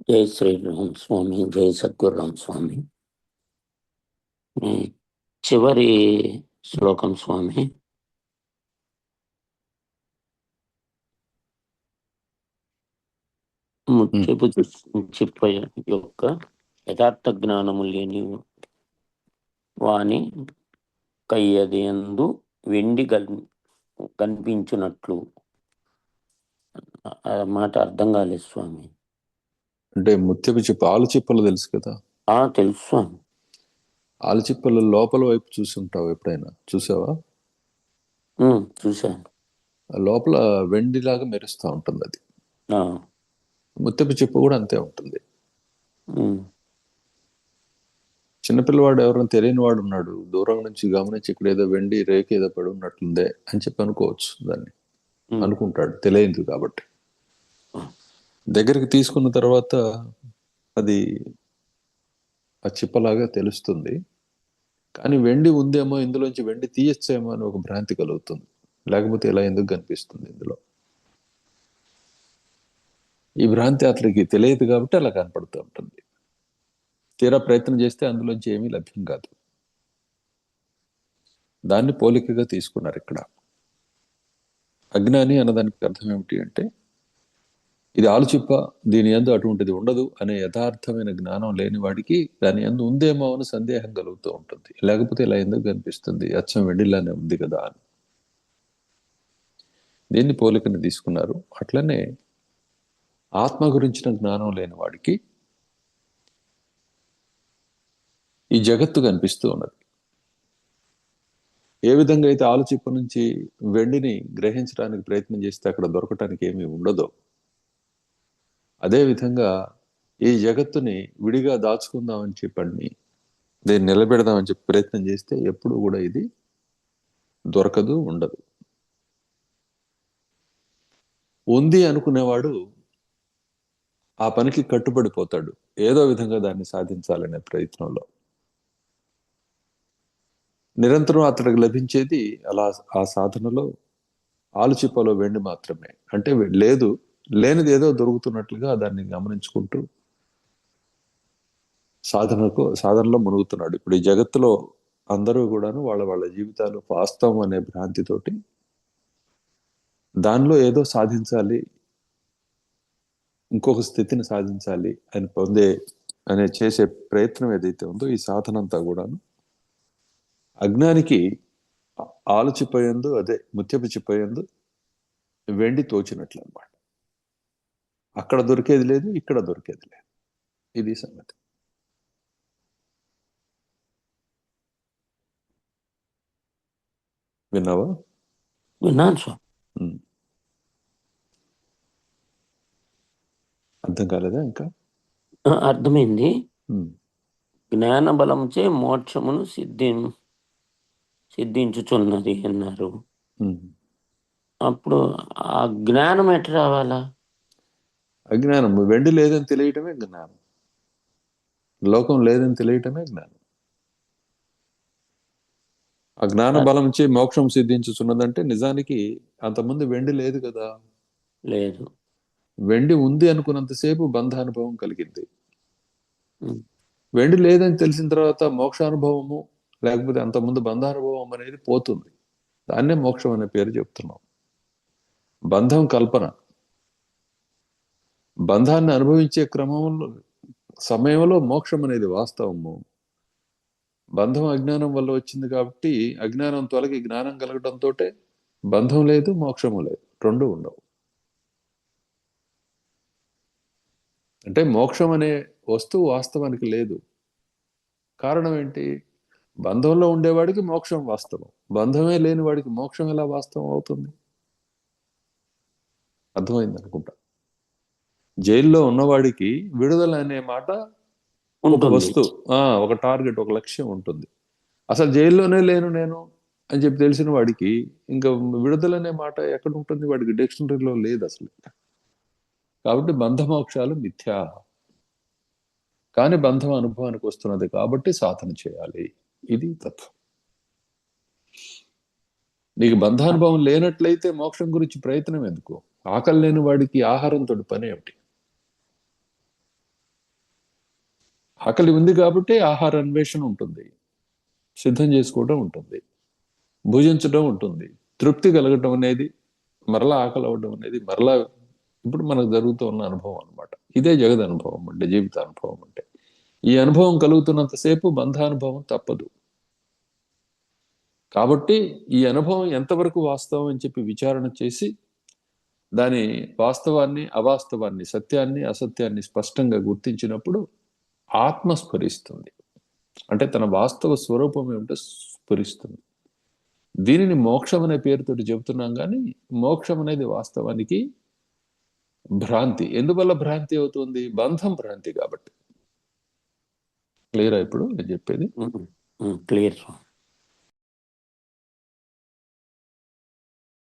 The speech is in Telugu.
జై శ్రీరామ్ స్వామి, జై సద్గురురామ్ స్వామి. చివరి శ్లోకం స్వామి. ముత్యపు చిప్ప యొక్క యథార్థ జ్ఞానము లేని వాని కయ్యదేందు వెండి కనిపించినట్లు. ఆ మాట అర్థం కాలేదు స్వామి. అంటే ముత్యపు చిప్ప, ఆలు చిప్పలు తెలుసు కదా? తెలుసు స్వామి. ఆలు చిప్పలు లోపల వైపు చూసి ఉంటావు, ఎప్పుడైనా చూసావా? చూసాను. లోపల వెండిలాగా మెరుస్తూ ఉంటుంది అది. ముత్యపు చిప్ప కూడా అంతే ఉంటుంది. చిన్నపిల్లవాడు ఎవరైనా తెలియని వాడు ఉన్నాడు, దూరం నుంచి గమనించి ఇక్కడ ఏదో వెండి రేఖ ఏదో పడి ఉన్నట్లుందే అని చెప్పి అనుకోవచ్చు. దాన్ని అనుకుంటాడు, తెలియదు కాబట్టి. దగ్గరికి తీసుకున్న తర్వాత అది ఆ చిప్పలాగా తెలుస్తుంది. కానీ వెండి ఉందేమో, ఇందులోంచి వెండి తీయచ్చేమో అని ఒక భ్రాంతి కలుగుతుంది. లేకపోతే ఇలా ఎందుకు కనిపిస్తుంది ఇందులో? ఈ భ్రాంతి అతనికి తెలియదు కాబట్టి అలా కనపడుతూ ఉంటుంది. తీరా ప్రయత్నం చేస్తే అందులోంచి ఏమీ లభ్యం కాదు. దాన్ని పోలికగా తీసుకున్నారు ఇక్కడ. అజ్ఞాని అన్నదానికి అర్థం ఏమిటి అంటే, ఇది ఆలుచిప్ప, దీని యందు అటువంటిది ఉండదు అనే యథార్థమైన జ్ఞానం లేని వాడికి దాని యందు ఉందేమో అని సందేహం కలుగుతూ ఉంటుంది. లేకపోతే ఇలా ఎందుకు కనిపిస్తుంది, అచ్చం వెండిలానే ఉంది కదా అని. దీన్ని పోలికని తీసుకున్నారు. అట్లనే ఆత్మ గురించిన జ్ఞానం లేని వాడికి ఈ జగత్తు కనిపిస్తూ ఉన్నది. ఏ విధంగా అయితే ఆలుచిప్ప నుంచి వెండిని గ్రహించడానికి ప్రయత్నం చేస్తే అక్కడ దొరకటానికి ఏమీ ఉండదో, అదేవిధంగా ఈ జగత్తుని విడిగా దాచుకుందామని చెప్పండి, దీన్ని నిలబెడదామని చెప్పి ప్రయత్నం చేస్తే ఎప్పుడు కూడా ఇది దొరకదు, ఉండదు. ఉంది అనుకునేవాడు ఆ పనికి కట్టుబడిపోతాడు, ఏదో విధంగా దాన్ని సాధించాలనే ప్రయత్నంలో. నిరంతరం అతడికి లభించేది అలా ఆ సాధనలో ఆలుచిప్పలో వెండి మాత్రమే. అంటే లేదు, లేనిది ఏదో దొరుకుతున్నట్లుగా దాన్ని గమనించుకుంటూ సాధనలో మునుగుతున్నాడు. ఇప్పుడు ఈ జగత్తులో అందరూ కూడాను వాళ్ళ వాళ్ళ జీవితాలు వాస్తవం అనే భ్రాంతితోటి దానిలో ఏదో సాధించాలి, ఇంకొక స్థితిని సాధించాలి అని చేసే ప్రయత్నం ఏదైతే ఉందో, ఈ సాధన అంతా కూడాను అజ్ఞానికి ఆలుచిప్పయందు, అదే ముత్యపు చిప్పయందు వెండి తోచినట్లు అన్నమాట. అక్కడ దొరికేది లేదు, ఇక్కడ దొరికేది లేదు. ఇది సంగతి. విన్నావా? విన్నాను స్వామి. అర్థం కాలేదా ఇంకా? అర్థమైంది. జ్ఞాన బలంచే మోక్షమును సిద్ధించుచున్నది అన్నారు. అప్పుడు ఆ జ్ఞానం ఎట్లా రావాలా? అజ్ఞానం, వెండి లేదని తెలియటమే జ్ఞానం. లోకం లేదని తెలియటమే జ్ఞానం. ఆ జ్ఞాన బలం చే మోక్షం సిద్ధించుచున్నదంటే నిజానికి అంతకుముందు వెండి లేదు కదా. లేదు. వెండి ఉంది అనుకున్నంతసేపు బంధానుభవం కలిగింది. వెండి లేదని తెలిసిన తర్వాత మోక్షానుభవము, లేకపోతే అంతకుముందు బంధానుభవం అనేది పోతుంది. దాన్నే మోక్షం అనే పేరు చెప్తున్నాం. బంధం కల్పన. బంధాన్ని అనుభవించే క్రమంలో సమయంలో మోక్షం అనేది వాస్తవము. బంధం అజ్ఞానం వల్ల వచ్చింది కాబట్టి అజ్ఞానం తొలగి జ్ఞానం కలగడంతో బంధం లేదు, మోక్షము లేదు, రెండు ఉండవు. అంటే మోక్షం అనే వస్తువు వాస్తవానికి లేదు. కారణం ఏంటి? బంధంలో ఉండేవాడికి మోక్షం వాస్తవం, బంధమే లేని వాడికి మోక్షం ఎలా వాస్తవం అవుతుంది? అర్థమైంది అనుకుంటా. జైల్లో ఉన్నవాడికి విడుదల అనే మాట ఒక వస్తువు, ఒక టార్గెట్, ఒక లక్ష్యం ఉంటుంది. అసలు జైల్లోనే లేను నేను అని చెప్పి తెలిసిన వాడికి ఇంకా విడుదల అనే మాట ఎక్కడ ఉంటుంది? వాడికి డిక్షనరీలో లేదు అసలు. కాబట్టి బంధమోక్షాలు మిథ్యా. కానీ బంధం అనుభవానికి వస్తున్నది కాబట్టి సాధన చేయాలి. ఇది తత్వం. నీకు బంధానుభవం లేనట్లయితే మోక్షం గురించి ప్రయత్నం ఎందుకు? ఆకలి లేని వాడికి ఆహారంతో పని ఏమిటి? ఆకలి ఉంది కాబట్టి ఆహార అన్వేషణ ఉంటుంది, సిద్ధం చేసుకోవడం ఉంటుంది, భుజించడం ఉంటుంది, తృప్తి కలగటం అనేది, మరలా ఆకలి అవ్వడం అనేది మరలా ఇప్పుడు మనకు జరుగుతూ ఉన్న అనుభవం అనమాట. ఇదే జగద్ అనుభవం అంటే, జీవిత అనుభవం అంటే. ఈ అనుభవం కలుగుతున్నంతసేపు బంధానుభవం తప్పదు. కాబట్టి ఈ అనుభవం ఎంతవరకు వాస్తవం అని చెప్పి విచారణ చేసి దాని వాస్తవాన్ని, అవాస్తవాన్ని, సత్యాన్ని, అసత్యాన్ని స్పష్టంగా గుర్తించినప్పుడు ఆత్మ స్ఫురిస్తుంది. అంటే తన వాస్తవ స్వరూపం ఏమిటో స్ఫురిస్తుంది. దీనిని మోక్షం అనే పేరుతోటి చెబుతున్నాం, కానీ మోక్షం అనేది వాస్తవానికి భ్రాంతి. ఎందువల్ల భ్రాంతి అవుతుంది? బంధం భ్రాంతి కాబట్టి. క్లియరా ఇప్పుడు నేను చెప్పేది? క్లియర్.